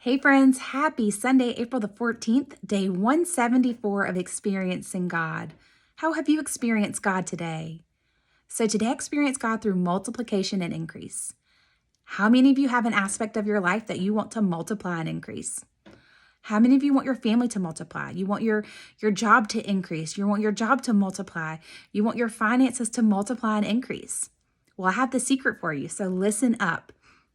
Hey friends, happy Sunday, April the 14th, day 174 of Experiencing God. How have you experienced God today? So today, experience God through multiplication and increase. How many of you have an aspect of your life that you want to multiply and increase? How many of you want your family to multiply? You want your job to increase. You want your job to multiply. You want your finances to multiply and increase. Well, I have the secret for you, so listen up.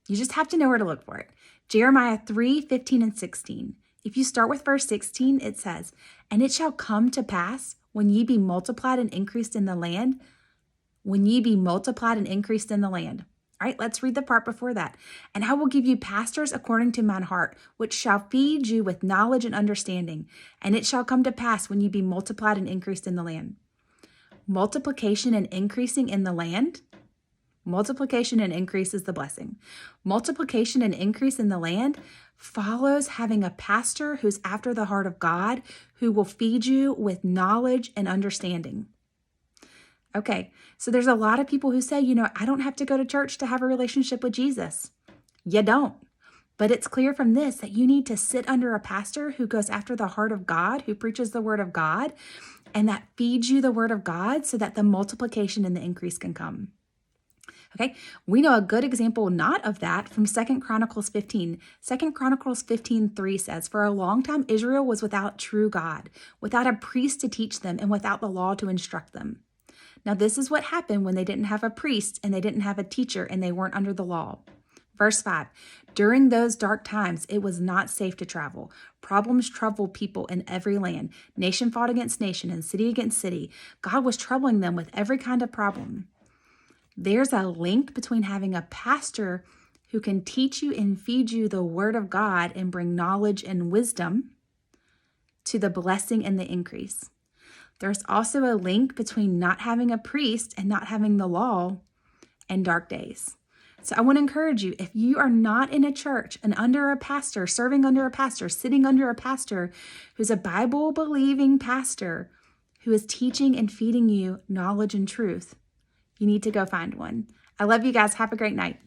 You just have to know where to look for it. Jeremiah 3:15 and 16. If you start with verse 16, it says, "And it shall come to pass when ye be multiplied and increased in the land, when ye be multiplied and increased in the land." All right, let's read the part before that. "And I will give you pastors according to mine heart, which shall feed you with knowledge and understanding. And it shall come to pass when ye be multiplied and increased in the land." Multiplication and increasing in the land. Multiplication and increase is the blessing. Multiplication and increase in the land follows having a pastor who's after the heart of God, who will feed you with knowledge and understanding. Okay, so there's a lot of people who say, I don't have to go to church to have a relationship with Jesus. You don't. But it's clear from this that you need to sit under a pastor who goes after the heart of God, who preaches the word of God, and that feeds you the word of God so that the multiplication and the increase can come. Okay, we know a good example not of that from 2 Chronicles 15. 2 Chronicles 15:3 says, "For a long time Israel was without true God, without a priest to teach them, and without the law to instruct them." Now, this is what happened when they didn't have a priest and they didn't have a teacher and they weren't under the law. Verse 5, "During those dark times, it was not safe to travel. Problems troubled people in every land. Nation fought against nation and city against city. God was troubling them with every kind of problem." There's a link between having a pastor who can teach you and feed you the word of God and bring knowledge and wisdom to the blessing and the increase. There's also a link between not having a priest and not having the law and dark days. So I want to encourage you, if you are not in a church and under a pastor, serving under a pastor, sitting under a pastor who's a Bible-believing pastor who is teaching and feeding you knowledge and truth, you need to go find one. I love you guys. Have a great night.